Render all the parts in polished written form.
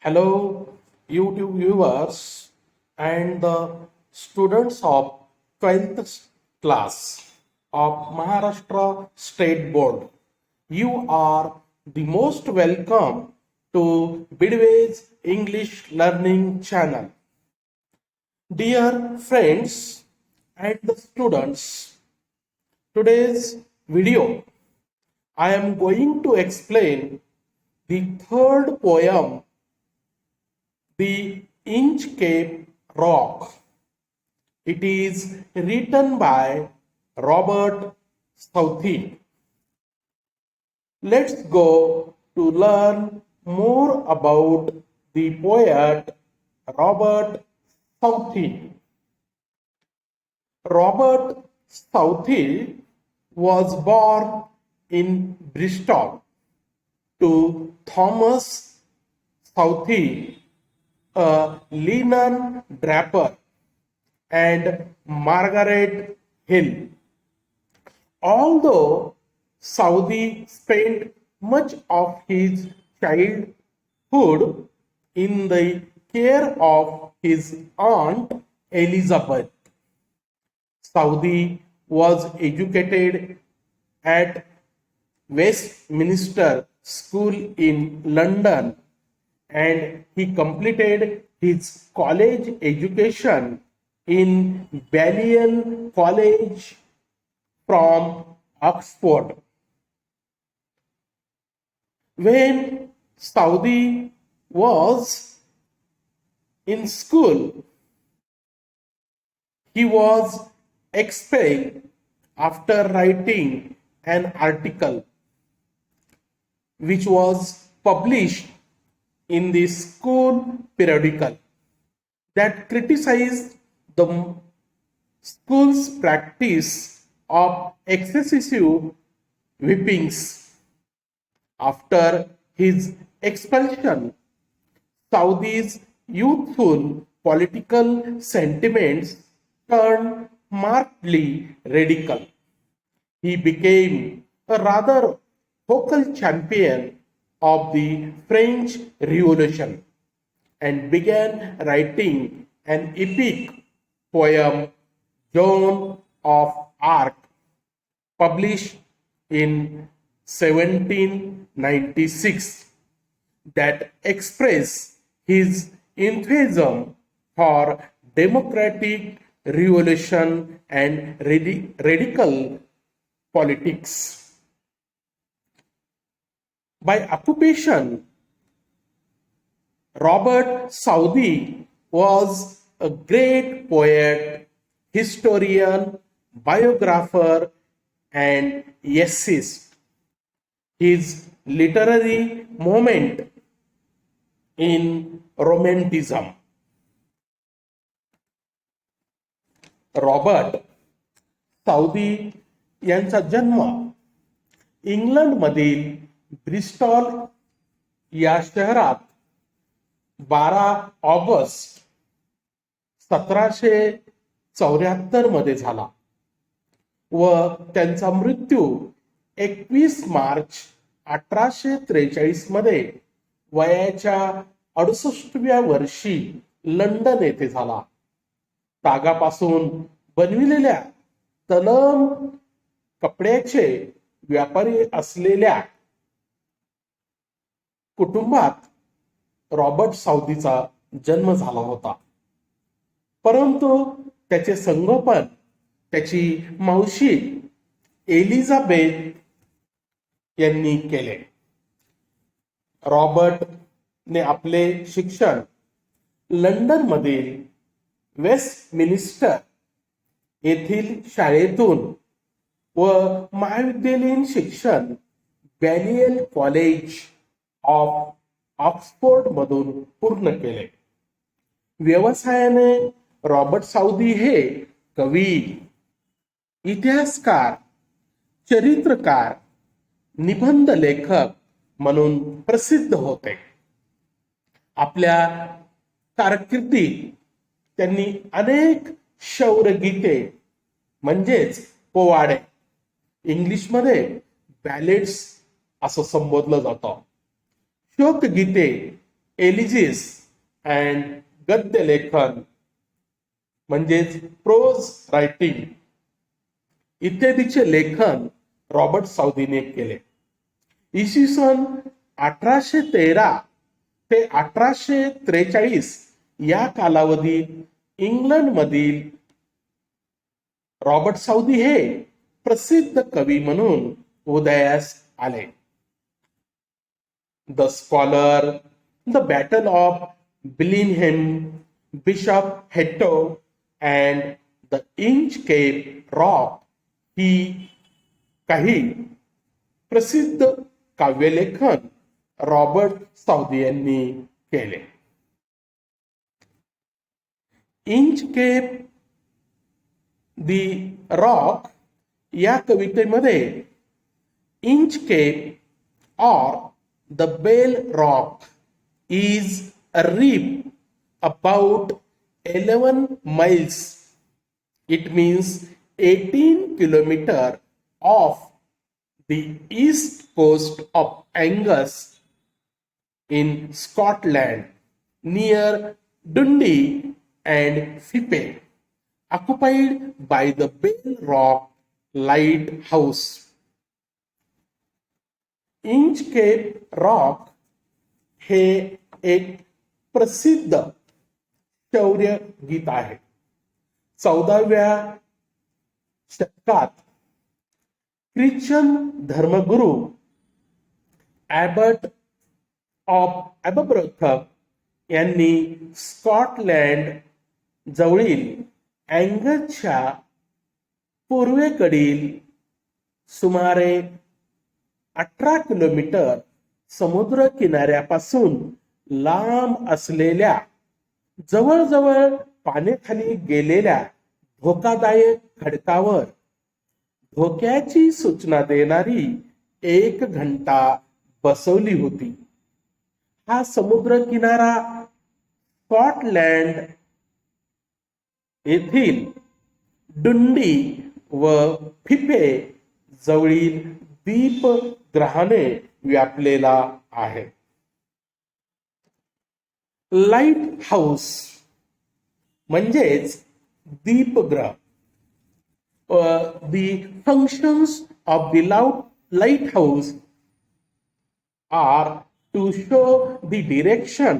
Hello, YouTube viewers and the students of 12th class of Maharashtra State Board. You are the most welcome to Bidway's English Learning Channel. Dear friends and the students, today's video I am going to explain the third poem, The Inchcape Rock. It is written by Robert Southey. Let's go to learn more about the poet Robert Southey. Robert Southey was born in Bristol to Thomas Southey, a linen draper, and Margaret Hill. Although Southey spent much of his childhood in the care of his aunt Elizabeth, Southey was educated at Westminster School in London, and he completed his college education in Balliol College from Oxford. When Southey was in school, he was expelled after writing an article which was published in the school periodical that criticized the school's practice of excessive whippings. After his expulsion, Southey's youthful political sentiments turned markedly radical. He became a rather vocal champion of the French Revolution and began writing an epic poem, Joan of Arc, published in 1796, that expressed his enthusiasm for democratic revolution and radical politics. By occupation, Robert Southey was a great poet, historian, biographer, and essayist. His literary movement in Romanticism. Robert Southey यांचा जन्म इंग्लंडमधील Bristol या शहरात 12 August 1774 मध्ये झाला व त्यांचा मृत्यू 21 मार्च 1843 मध्ये वयाच्या 68व्या वर्षी लंडन येथे झाला. तागापासून बनविलेल्या तलम कपड्याचे व्यापारी असलेल्या कुटुंबात रॉबर्ट साऊदीचा जन्म झाला होता. परंतु त्याचे संगोपन त्याची मावशी एलिझाबेथ यांनी केले. रॉबर्ट ने आपले शिक्षण लंडन मधील वेस्टमिनिस्टर येथील शाळेतून व महाविद्यालयीन शिक्षण बॅलियल कॉलेज ऑफ ऑक्सफोर्ड मधून पूर्ण केले. व्यवसायाने रॉबर्ट साऊदी हे कवी, इतिहासकार, चरित्रकार, निबंध लेखक म्हणून प्रसिद्ध होते. आपल्या कारकिर्दीत त्यांनी अनेक शौर्यगीते म्हणजेच पोवाडे, इंग्लिशमध्ये बॅलेड्स असं संबोधलं जातं, शोकगीते एलिजिस अँड गद्य लेखन म्हणजेच प्रोज रायटिंग इत्यादीचे लेखन रॉबर्ट साऊदीने केले. इसवी सन 1813 ते 1843 या कालावधीत इंग्लंडमधील रॉबर्ट साऊदी हे प्रसिद्ध कवी म्हणून उदयास आले. The scholar, the battle of Billingham, bishop Hatto and the Inchcape Rock ही काही प्रसिद्ध काव्यलेखन रॉबर्ट साऊदी यांनी केले. इंचकेप दी रॉक या कवितेमध्ये Inchcape or the Bell Rock is a reef about 11 miles. It means 18 kilometers off the east coast of Angus in Scotland near Dundee and Fife, occupied by the Bell Rock Lighthouse. Inchcape Rock हे एक प्रसिद्ध शौर्य गीत आहे. 14व्या शतकात Christian धर्मगुरू ॲबट of ॲबरब्रोथ यांनी Scotland जवळील अँगसच्या पूर्वेकडील सुमारे 18 किलोमीटर समुद्र किनाऱ्यापासून लांब असलेल्या जवळजवळ पाण्याखाली गेलेल्या धोकादायक खडकावर धोक्याची सूचना देणारी एक घंटा बसवली होती. हा समुद्र किनारा स्कॉटलँड येथील डुंडी व फिफे जवळील दीपगृहाने व्यापलेला आहे. लाईट हाऊस म्हणजेच दीपगृह. The functions of the lighthouse are to show the direction,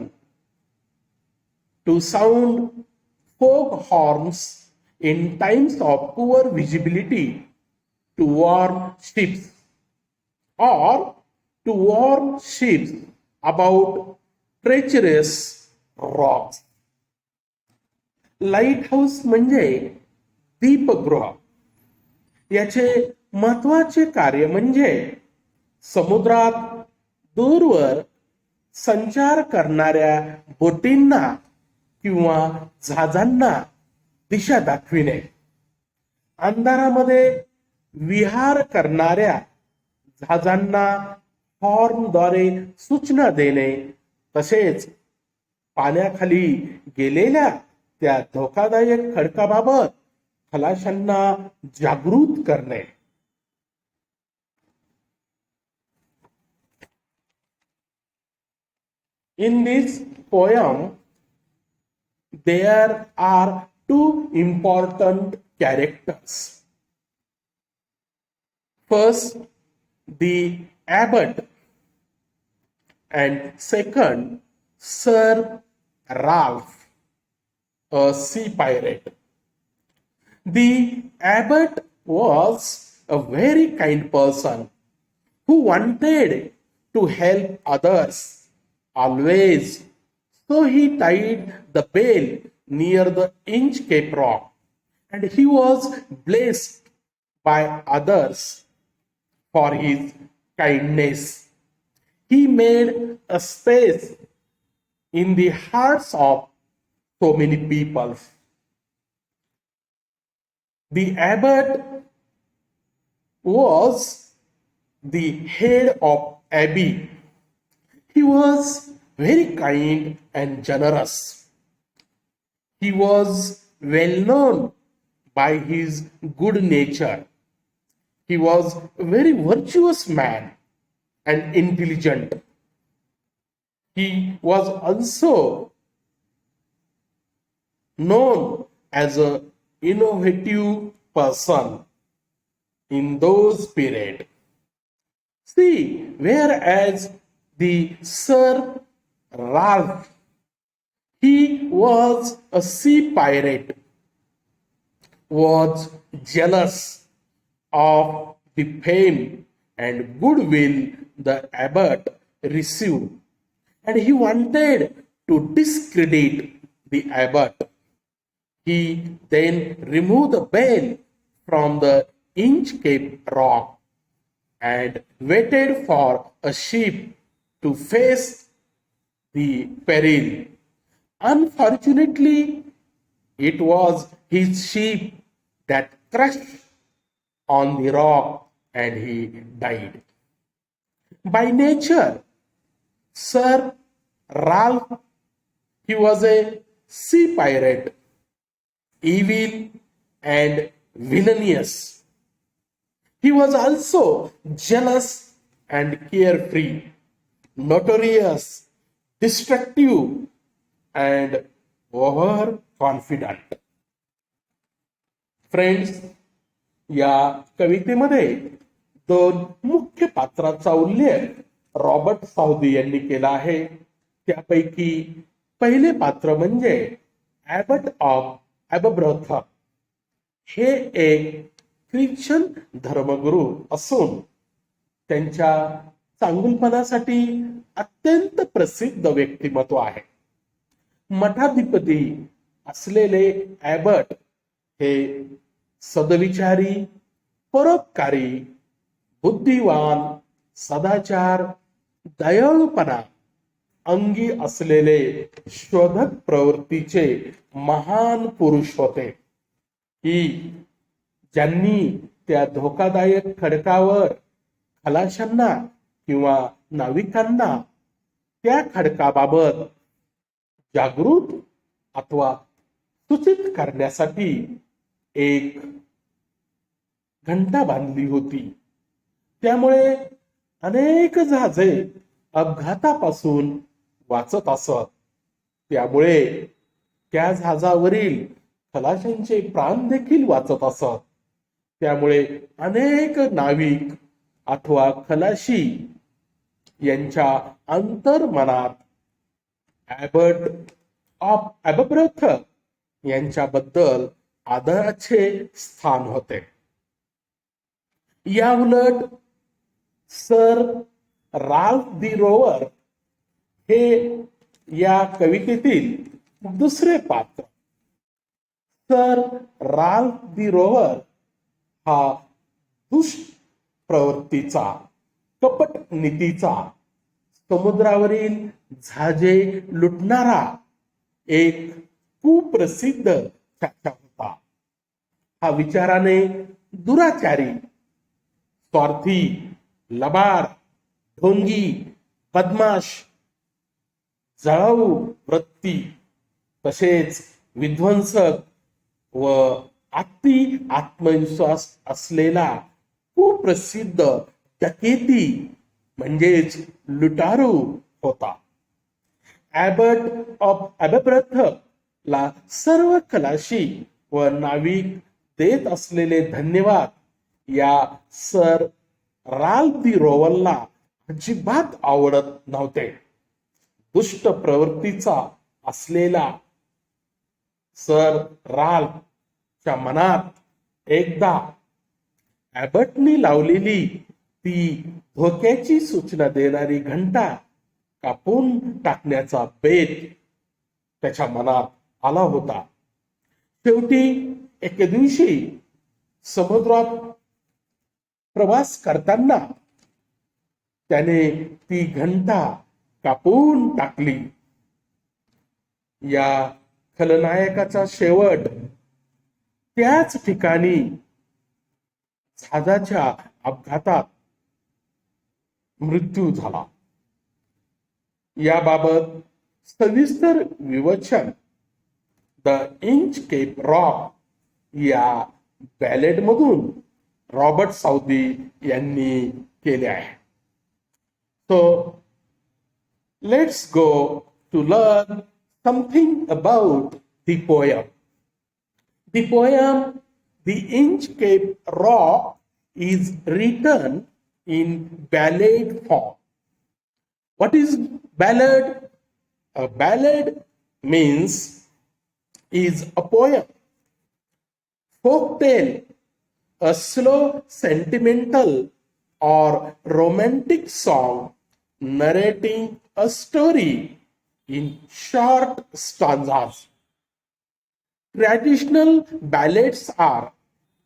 to sound fog horns in times of poor visibility, to warn ships, or to warn ships about treacherous rocks. Light house म्हणजे दीपगृह. याचे महत्वाचे कार्य म्हणजे समुद्रात दूरवर संचार करणाऱ्या बोटींना किंवा जहाजांना दिशा दाखविणे, अंधारामध्ये विहार करणाऱ्या जहाजांना हॉर्नद्वारे सूचना देणे, तसेच पाण्याखाली गेलेल्या त्या धोकादायक खडकाबाबत खलाशांना जागृत करणे. In this poem, there are two important characters. First, the abbot, and second, Sir Ralph, a sea pirate. The abbot was a very kind person who wanted to help others always. So he tied the bell near the Inchcape Rock, and he was blessed by others for his kindness. He made a space in the hearts of so many people. The abbot was the head of abbey. He was very kind and generous. He was well known by his good nature. He was a very virtuous man and intelligent. He was also known as an innovative person in those period. See, whereas the Sir Ralph, he was a sea pirate, was jealous of the fame and goodwill the abbot received, and he wanted to discredit the abbot. He then removed the veil from the Inchcape rock and waited for a ship to face the peril. Unfortunately, it was his ship that crashed on the rock and he died. By nature, Sir Ralph, he was a sea pirate, evil and villainous. He was also jealous and carefree, notorious, destructive, and overconfident. Friends, या कवितेमध्ये दोन मुख्य पात्रांचा उल्लेख Robert Saudi यांनी केला आहे. त्यापैकी पहिले पात्र म्हणजे ॲबट ऑफ ॲबब्रथ. हे एक ख्रिश्चन धर्मगुरू असून त्यांच्या चांगुलपणासाठी अत्यंत प्रसिद्ध व्यक्तिमत्व आहे. मठाधिपती असलेले ॲबट हे सदविचारी, परोपकारी, बुद्धिवान, सदाचार, दयाळूपणा अंगी असलेले शोधक प्रवृत्तीचे महान पुरुष होते, की ज्यांनी त्या धोकादायक खडकावर खलाशांना किंवा नाविकांना त्या खडकाबाबत जागृत अथवा सूचित करण्यासाठी एक घंटा बांधली होती. त्यामुळे अनेक जहाजे अपघातापासून वाचत असत. त्यामुळे त्या जहाजावरील खलाशांचे प्राण देखील वाचत असत. त्यामुळे अनेक नाविक अथवा खलाशी यांच्या अंतर्मनात ॲबट ऑफ ॲबब्रथ यांच्याबद्दल आदराचे स्थान होते. या उलट सर राल्फ दी रोवर हे या कवितेतील दुसरे पात्र. सर राल्फ दी रोवर हा दुष्ट प्रवृत्तीचा, कपट नीतीचा, समुद्रावरील जहाजे लुटणारा एक कुप्रसिद्ध चाचा होता. हा विचाराने दुराचारी, स्वार्थी, लबाड, ढोंगी, बदमाश, जळाऊ वृत्ती तसेच विध्वंसक व अति आत्मविश्वास असलेला कुप्रसिद्ध डकेती म्हणजेच लुटारू होता. ॲबट ऑफ ॲबब्रथ ला सर्व खलाशी व नाविक देत असलेले धन्यवाद या सर राल्फ दी रोवरला अजिबात आवडत नव्हते. दुष्ट प्रवृत्तीचा असलेला सर राल्फच्या मनात एकदा ॲबटनी लावलेली ती धोक्याची सूचना देणारी घंटा कापून टाकण्याचा बेत त्याच्या मनात आला होता. शेवटी एके दिवशी समुद्रात प्रवास करताना त्याने ती घंटा कापून टाकली. या खलनायकाचा शेवट त्याच ठिकाणी जहाजाच्या अपघातात मृत्यू झाला. याबाबत सविस्तर विवेचन द इंचकेप रॉक या बॅलेडमधून रॉबर्ट साऊदी यांनी केले आहे. So let's go to learn something about the poem. The poem, The Inchcape Rock, is written in ballad form. What is ballad? A ballad means is a poem, folk tale, a slow, sentimental, or romantic song narrating a story in short stanzas. Traditional ballads are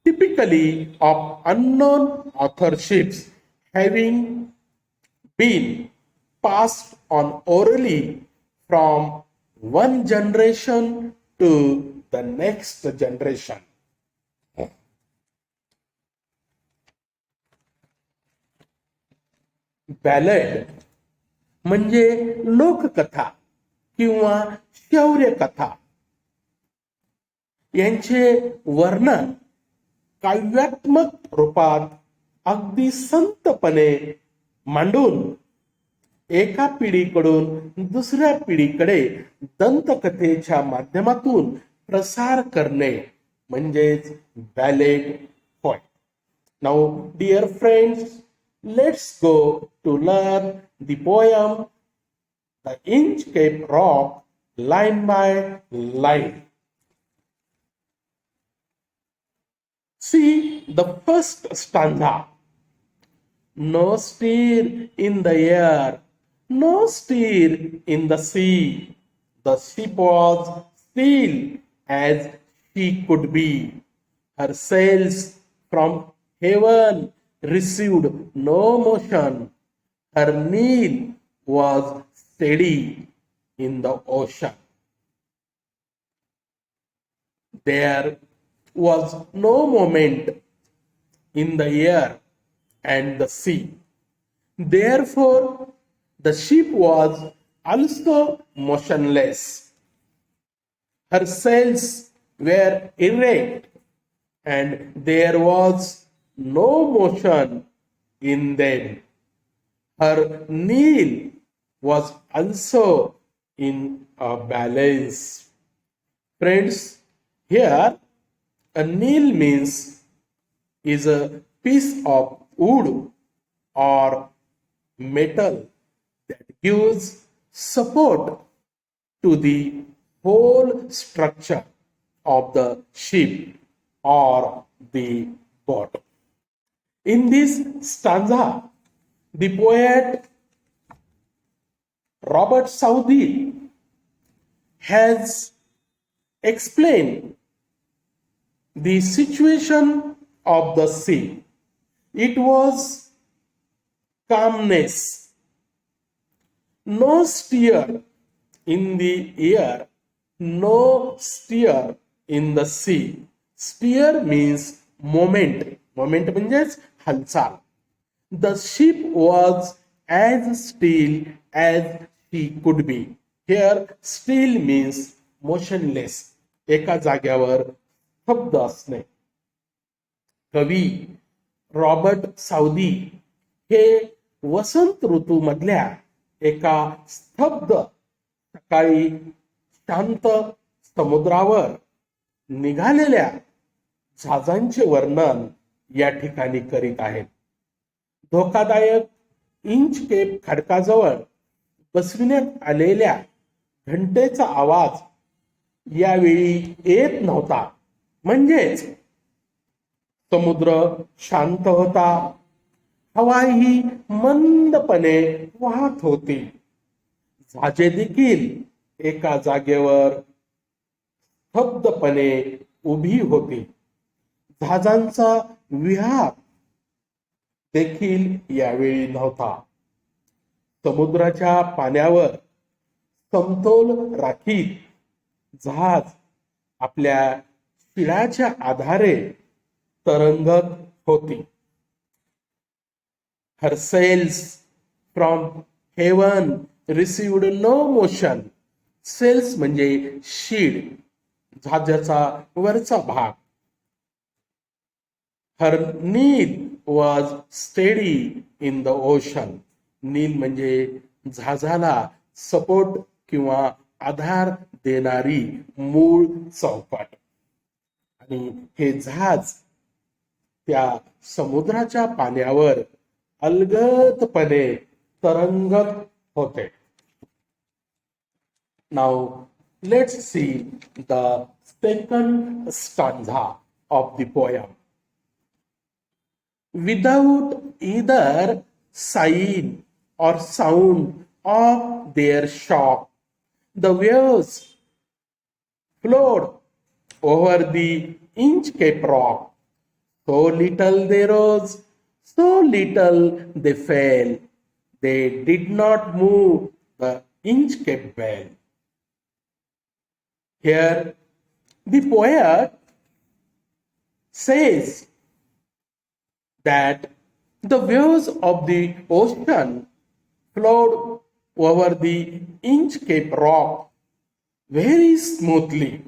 typically of unknown authorships, having been passed on orally from one generation to the next generation. Ballad म्हणजे लोककथा किंवा शौर्य कथा यांचे वर्णन काव्यात्मक रूपात अगदी संतपणे मांडून एका पिढीकडून दुसऱ्या पिढीकडे दंतकथेच्या माध्यमातून प्रसार करणे म्हणजेच बॅलेड होय. Now dear friends, let's go to learn the poem The Inchcape Rock line by line. See the first stanza. No steer in the air, no steer in the sea. The ship was still as she could be. Her sails from heaven received no motion. Her keel was steady in the ocean. There was no movement in the air and the sea. Therefore, the ship was also motionless. Her sails were erect, and there was no motion in them. Her keel was also in a balance. Friends, here a keel means is a piece of wood or metal that gives support to the whole structure of the ship or the boat. In this stanza, the poet Robert Southey has explained the situation of the sea. It was calmness, no stir in the air, no stir in the sea. Stir means moment. Moment म्हणजेच हालचाल. The ship was as still as she could be. Here still means motionless. एका जाग्यावर स्तब्ध असणे. कवी Robert Saudi हे वसंत ऋतूमधल्या एका स्तब्ध सकाळी शांत समुद्रावर निघालेल्या जहाजांचे वर्णन या ठिकाणी करीत आहेत. धोकादायक इंचकेप खडकाजवळ बसविण्यात आलेल्या घंटेचा आवाज यावेळी येत नव्हता. म्हणजेच समुद्र शांत होता, हवाही मंदपणे वाहत होती. जहाजे देखील एका जागेवर स्तब्धपणे उभी होती. जहाजांचा विहार देखील यावेळी नव्हता. समुद्राच्या पाण्यावर समतोल राखीत जहाज आपल्या शिळाच्या आधारे तरंगत होती. Her sails from heaven received no motion. Sails म्हणजे शीड, जहाजाचा वरचा भाग. Her keel was steady in the ocean. नील म्हणजे जहाजाला सपोर्ट किंवा आधार देणारी मूळ चौकट. आणि हे जहाज त्या समुद्राच्या पाण्यावर अलगदपणे तरंगत होते. Now let's see the second stanza of the poem. Without either sign or sound of their shock, the waves flowed over the Inchcape rock. So little they rose, so little they fell. They did not move the Inchcape bell. Here, the poet says that the waves of the ocean flowed over the Inchcape rock very smoothly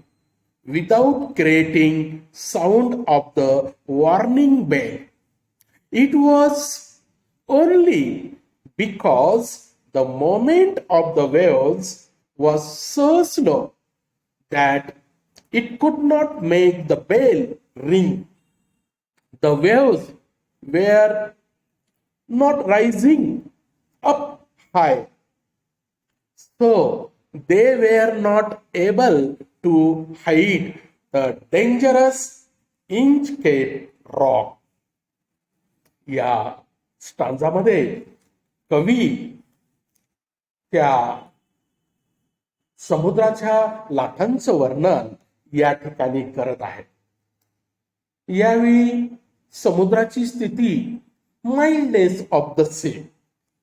without creating sound of the warning bell. It was only because the movement of the waves was so slow that it could not make the bell ring. The waves were not rising up high, so they were not able to hide the dangerous Inchcape rock. या स्टांजामध्ये कवी त्या समुद्राच्या लाटांचं वर्णन या ठिकाणी करत आहेत. यावेळी समुद्राची स्थिती माइल्डनेस ऑफ द सी,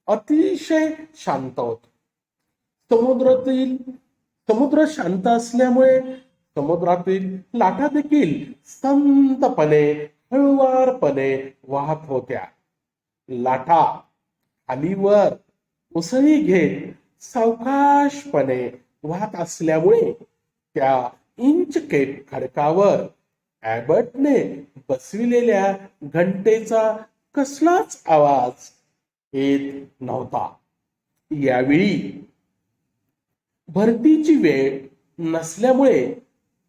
अतिशय शांत होत. समुद्र शांत असल्यामुळे समुद्रातील लाटा देखील संतपणे हळुवारपणे वाहत होत्या. लाटा खालीवर उसळी घेत सावकाशपणे वाहत असल्यामुळे त्या इंचकेप खडकावर ॲबर्टने बसविलेल्या घंटेचा कसलाच आवाज येत नव्हता. यावेळी भरतीची वेळ नसल्यामुळे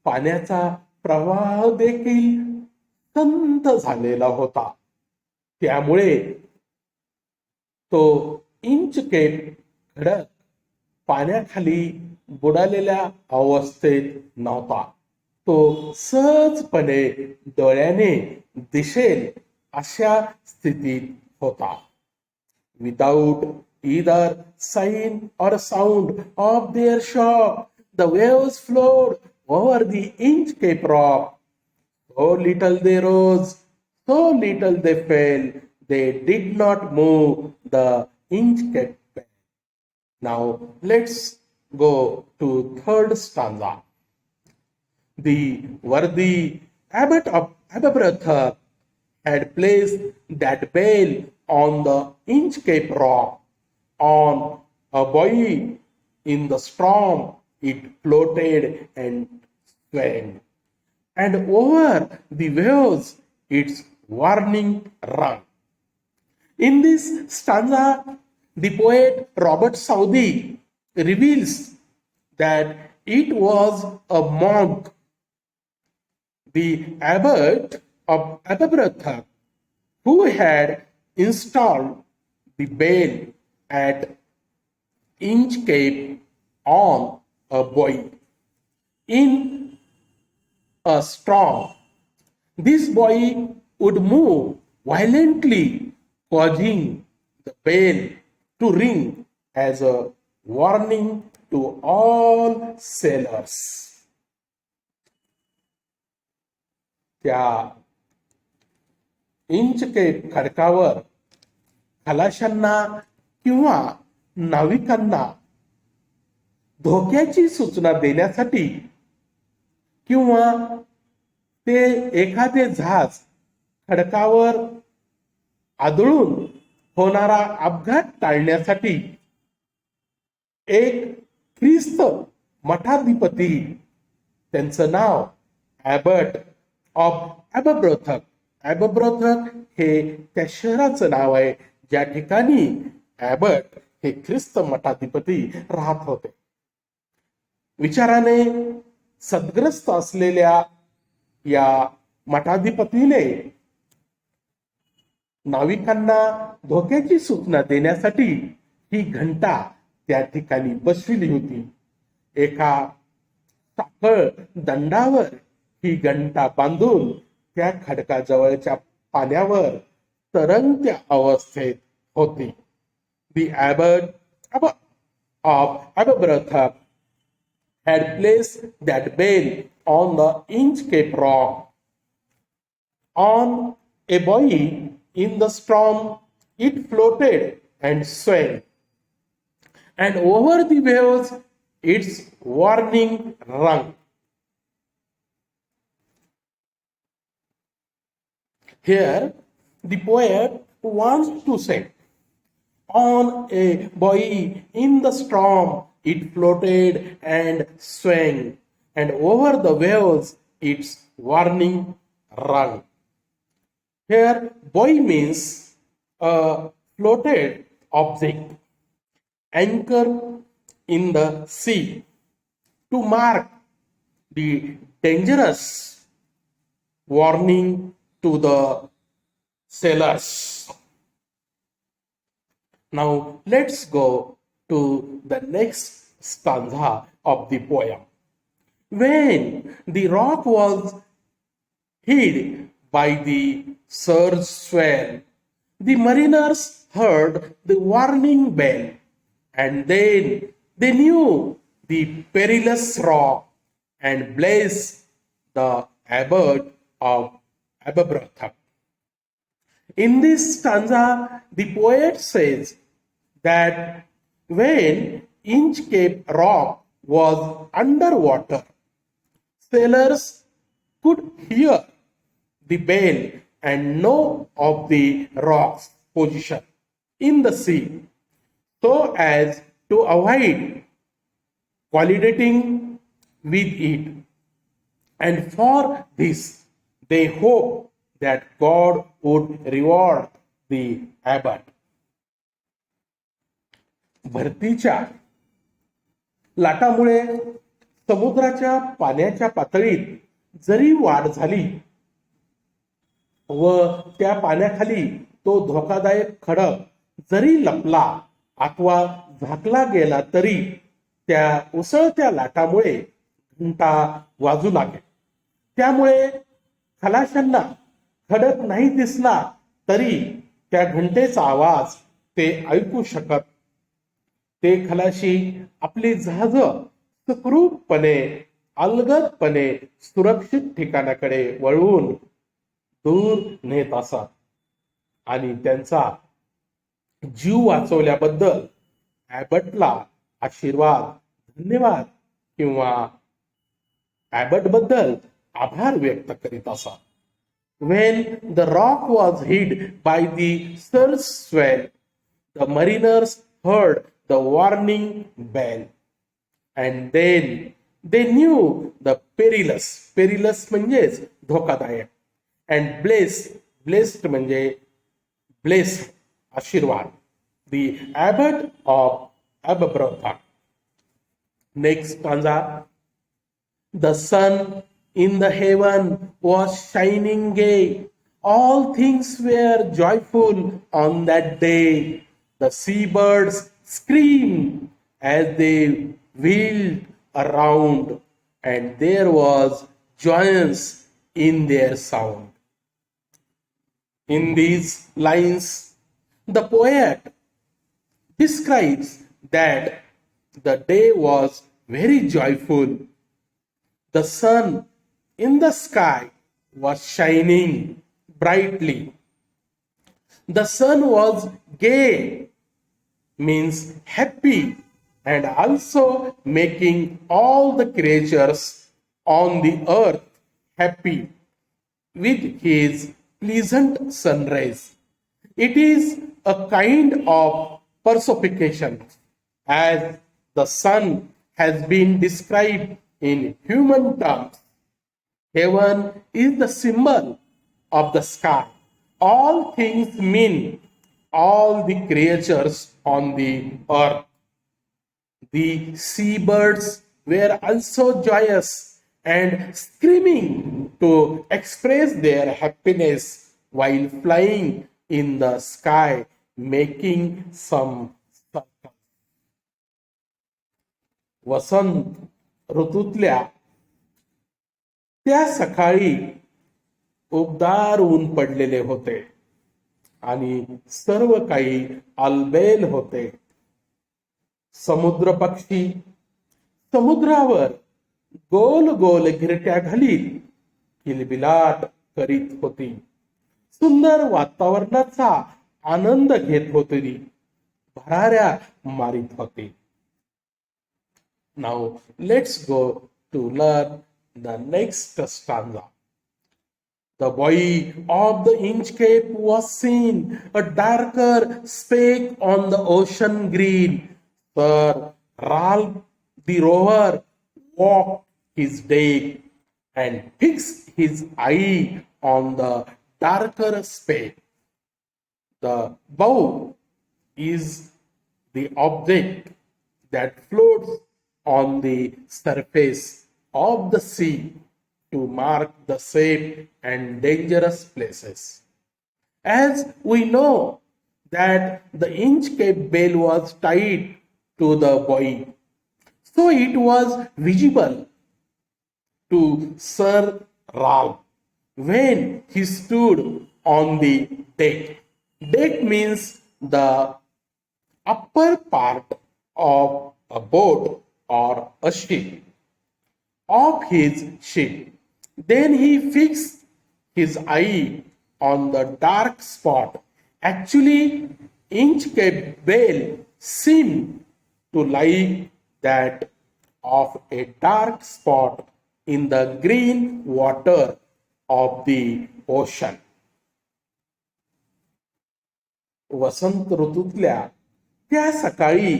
पाण्याचा प्रवाह देखील संत झालेला होता. त्यामुळे तो इंचकेप खडक पाण्याखाली बुडालेल्या अवस्थेत नव्हता. तो सहजपणे डोळ्याने दिसेल अशा स्थितीत होता. Without either sign or sound of their shock, the waves flowed over the Inchcape rock. So little they rose, so little they fell. They did not move the Inchcape bell. Now let's go to third stanza. The worthy abbot of Aberbrothock had placed that bell on the Inchcape rock. On a buoy in the storm, it floated and swam, and over the waves its warning rung. In this stanza, the poet Robert Southey reveals that it was a monk, the abbot of Aberbrothock, who had installed the bell at Inchcape on a buoy. In a storm, this buoy would move violently, causing the bell to ring as a warning to all sailors. त्या Inchcape खडकावर खलाशांना किंवा नाविकांना धोक्याची सूचना देण्यासाठी किंवा ते एखादे जहाज खडकावर आदळून होणारा अपघात टाळण्यासाठी एक ख्रिस्त मठाधिपती, त्यांचं नाव ॲबर्ट ऑफ ॲबरब्रोथक. ॲबरब्रोथक हे त्या शहराचं नाव आहे ज्या ठिकाणी ॲबर्ट हे ख्रिस्त मठाधिपती राहत होते. विचाराने सद्ग्रस्त असलेल्या या मठाधिपतीने नाविकांना धोक्याची सूचना देण्यासाठी ही घंटा त्या ठिकाणी बसविली होती. एका साखळ दंडावर ही घंटा बांधून त्या खडकाजवळच्या पाण्यावर तरंगत्या अवस्थेत होती. The abbot of Aberbrothock had placed that bell on the Inchcape Rock. On a buoy in the storm, it floated and swam, and over the waves its warning rung. Here, the poet wants to say, on a buoy in the storm, it floated and swam, and over the waves its warning rung. Here, buoy means a floated object, anchor in the sea, to mark the dangerous warning to the sailors. Now let's go to the next stanza of the poem. When the rock was hid by the surge swell, the mariners heard the warning bell, and then they knew the perilous rock and blessed the abbot of Aberbrothock. In this stanza, the poet says that when Inchcape Rock was underwater, sailors could hear the bell and know of the rock's position in the sea, so as to avoid colliding with it. And for this, they hope that God would reward the abbot. भरतीच्या लाटामुळे समुद्राच्या पाण्याच्या पातळीत जरी वाढ झाली व त्या पाण्याखाली तो धोकादायक खडक जरी लपला अथवा झाकला गेला तरी त्या उसळत्या लाटामुळे घंटा वाजू लागेल. त्यामुळे खलाशांना खडक नाही दिसला तरी त्या घंटेचा आवाज ते ऐकू शकत. ते खलाशी आपली जहाज सुखरूपपणे अलगदपणे सुरक्षित ठिकाणाकडे वळवून दूर नेत असत आणि त्यांचा जीव वाचवल्याबद्दल ॲबटला आशीर्वाद, धन्यवाद किंवा ॲबट बद्दल आभार व्यक्त करीत असत. When the rock was hid by the surge swell, the mariners heard the warning bell, and then they knew the perilous म्हणजेच धोकादायक, and blessed म्हणजे blessed आशीर्वाद, the abbot of Aberbrothock. Next stanza. The sun in the heaven was shining gay. All things were joyful on that day. The seabirds screamed as they wheeled around, and there was joyance in their sound. In these lines, the poet describes that the day was very joyful. The sun in the sky was shining brightly. The sun was gay, means happy, and also making all the creatures on the earth happy with his pleasant sun rays. It is a kind of personification, as the sun has been described in human terms. Heaven is the symbol of the sky. All things mean all the creatures on the earth. The seabirds were also joyous and screaming to express their happiness while flying in the sky, making some circles. वसंत ऋतूतल्या त्या सकाळी उबदार ऊन पडलेले होते आणि सर्व काही आलबेल होते. समुद्र पक्षी समुद्रावर गोल गोल गिरट्या घालीत किलबिलाट करीत होती. सुंदर वातावरणाचा आनंद घेत होती. भराऱ्या मारीत होती. Now let's go to learn the next stanza. The buoy of the Inchcape was seen, a darker speck on the ocean green. Sir Ralph the rover walked his deck and fixed his eye on the darker speck. The bow is the object that floats on the surface of the sea to mark the safe and dangerous places. As we know that the Inchcape bell was tied to the buoy, so it was visible to Sir Ralph when he stood on the deck. Deck means the upper part of a boat or a ship, of his ship. Then he fixed his eye on the dark spot. Actually, Inchcape bell seemed to like that of a dark spot in the green water of the ocean. वसंत ऋतूतल्या त्या सकाळी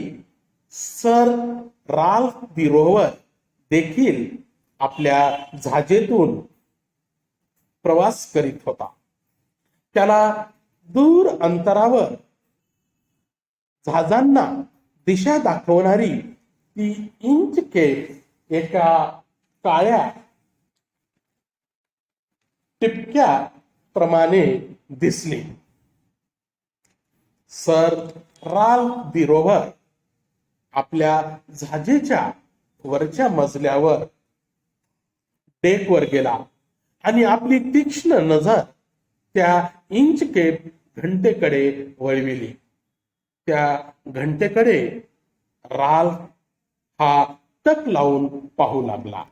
sir Ralph दी rover देखील आपल्या झाजेतून प्रवास करीत होता. त्याला दूर अंतरावर जहाजांना दिशा दाखवणारी ती इंचकेप एका काळ्या टिपक्या प्रमाणे दिसली. सर राल्फ दी रोवर आपल्या झाजेच्या वरच्या मजल्यावर डेकवर गेला आणि आपली तीक्ष्ण नजर त्या इंचकेप घंटेकडे वळविली. त्या घंटेकडे राल्फ हा टक लावून पाहू लागला.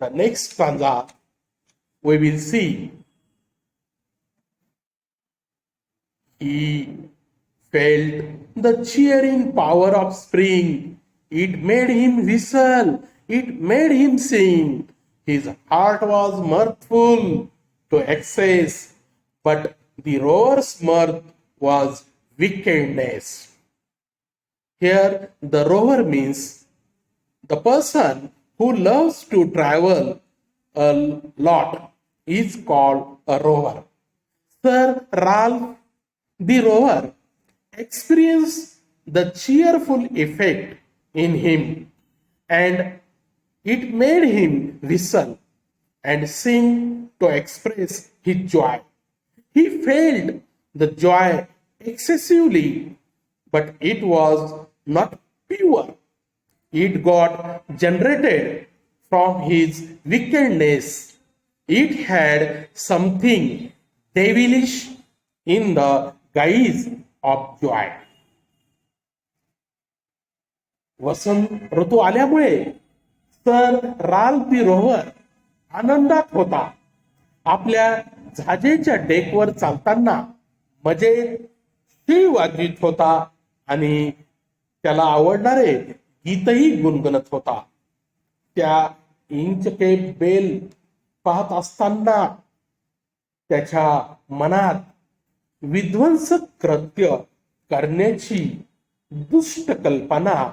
The next stanza we will see. He felt the cheering power of spring. It made him whistle. It made him sing. His heart was mirthful to excess, but the rover's mirth was wickedness. Here, the rover means the person who loves to travel a lot is called a rover. Sir Ralph the rover experienced the cheerful effect in him, and it made him whistle and sing to express his joy. He felt the joy excessively, but it was not pure. It got generated from his wickedness. It had something devilish in the guise of joy. वसंत ऋतू आल्यामुळे sir Ralph दी rover आनंदात होता. आपल्या झाजेच्या डेकवर चालताना मजेत शिळ वाजवीत होता आणि त्याला आवडणारे गीतही गुणगुणत होता. त्या इंचकेप बेल पाहत असताना त्याच्या मनात विध्वंसक कृत्य करण्याची दुष्ट कल्पना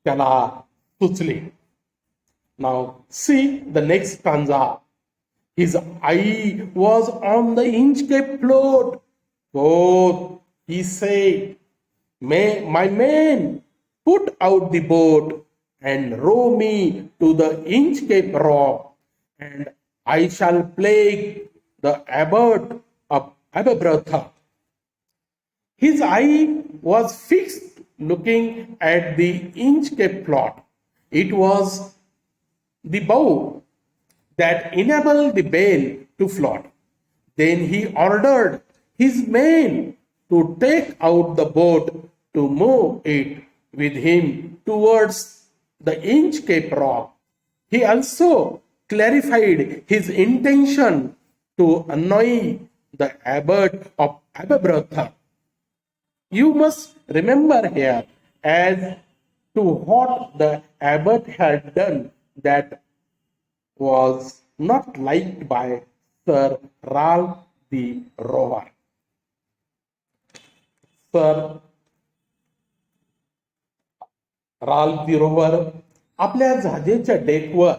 त्याला सुचली. Now see the next stanza. His eye was on the Inchcape float, Both, he said, my men, put out the boat and row me to the Inchcape Rock, and I shall plague the abbot of Aberbrother. His eye was fixed looking at the Inchcape plot. It was the bow that enabled the bale to float. Then he ordered his men to take out the boat to move it with him towards the Inchcape Rock. He also clarified his intention to annoy the abbot of Aberbrother. You must remember here as to what the abbot had done that was not liked by Sir Ralph the Rover. Sir Ralph the rover आपल्या जहाजेच्या डेकवर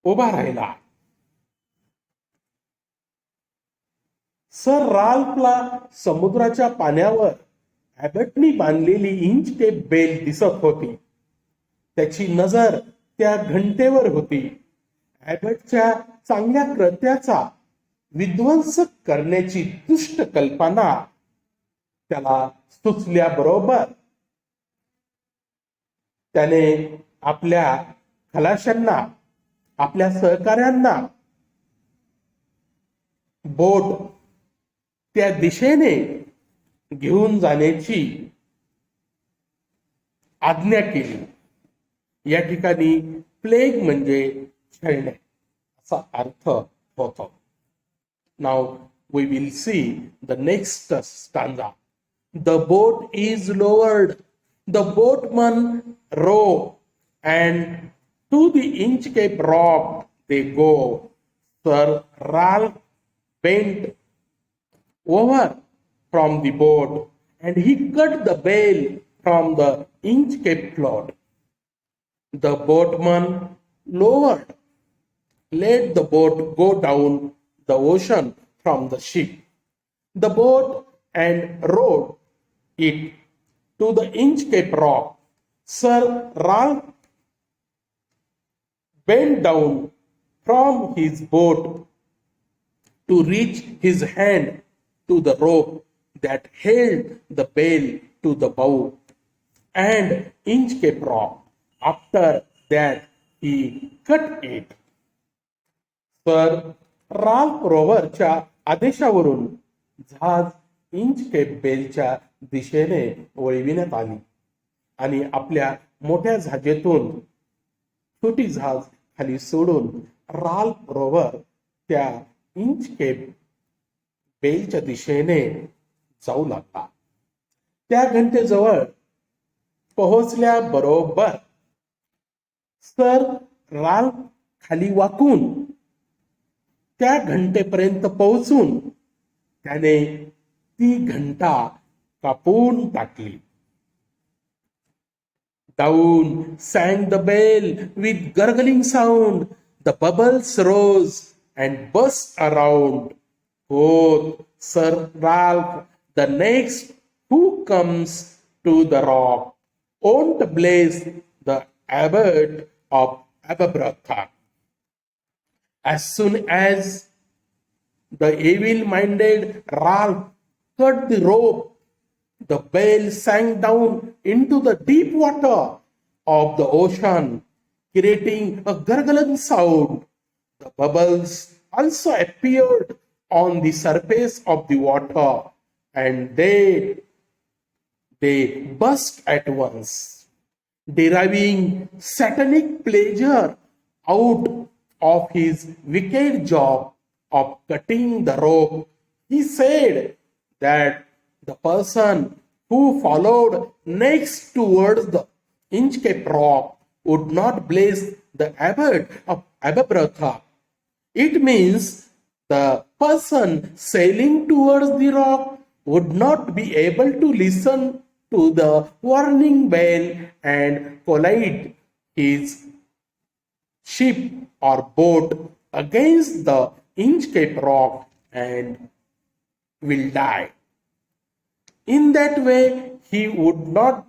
उभा राहिला. Sir राल्फला समुद्राच्या पाण्यावर ॲबटनी बांधलेली Inchcape bell दिसत होती. त्याची नजर त्या घंटेवर होती. ॲबटच्या चांगल्या कृत्याचा विध्वंस करण्याची दुष्ट कल्पना त्याला सुचल्याबरोबर त्याने आपल्या खलाशांना, आपल्या सहकाऱ्यांना बोट त्या दिशेने घेऊन जाण्याची आज्ञा केली. या ठिकाणी प्लेग म्हणजे छळणे असा अर्थ होतो. Now we will see the next stanza. The boat is lowered, the boatmen row, and to the Inchcape Rock they go. Sir Ralph bent over from the boat, and he cut the bale from the Inchcape plot. The boatman lowered, let the boat go down the ocean from the ship. The boat and rowed it to the Inchcape Rock. Sir Ralph bent down from his boat to reach his hand to the rope that held the bale to the bow and Inchcape Rock. After that, he cut it. Sir Ralph रोवरच्या आदेशावरून जहाज Inchcape बेलच्या दिशेने वळविण्यात आली आणि आपल्या मोठ्या जहाजेतून छोटी जहाज खाली सोडून राल्फ रोवर त्या इंचकेप बेलच्या दिशेने जाऊ लागला. त्या घंटेजवळ पोहोचल्याबरोबर सर राल्फ खाली वाकून त्या घंटेपर्यंत पोहोचून त्याने ती घंटा कापून टाकली. Down sang the bell with gurgling sound. The bubbles rose and burst around. Quoth Sir Ralph, the next who comes to the rock won't bless the abbot of Aberbrother. As soon as the evil-minded Ralph cut the rope, the bell sank down into the deep water of the ocean, creating a gurgling sound. The bubbles also appeared on the surface of the water, and they burst at once. Deriving satanic pleasure out of his wicked job of cutting the rope, he said that the person who followed next towards the Inchcape Rock would not bless the abbot of Aberbrother. It means the person sailing towards the rock would not be able to listen to the warning bell and collide his ship or boat against the Inchcape Rock and will die. In that way, he would not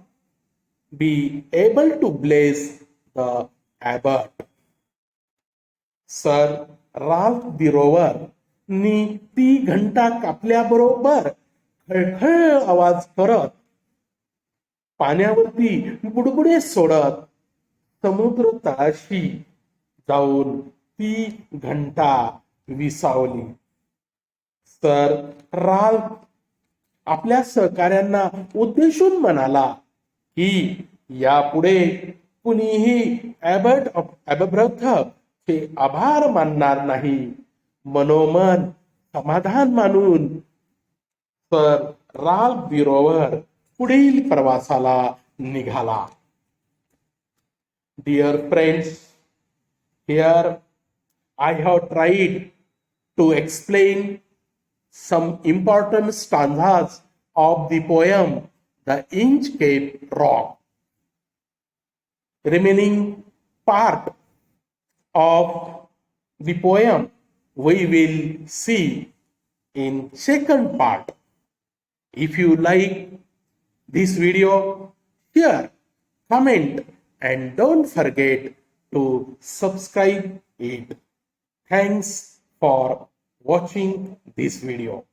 be able to bless the abbot. Sir Ralph the Rover नी ती घंटा कापल्याबरोबर खळखळ आवाज करत पाण्यावरती बुडबुडे सोडत समुद्र तळाशी जाऊन ती घंटा विसावली. सर राल्फ आपल्या सहकाऱ्यांना उद्देशून म्हणाला की यापुढे कुणीही ॲबरब्रथ चे आभार मानणार नाही. मनोमन समाधान मानून सर राल्फ बिरोवर पुढील प्रवासाला निघाला. Dear friends, here I have tried to explain some important stanzas of the poem The Inchcape Rock. Remaining part of the poem we will see in second part. If you like this video, share, comment, and don't forget to subscribe it. Thanks for watching this video.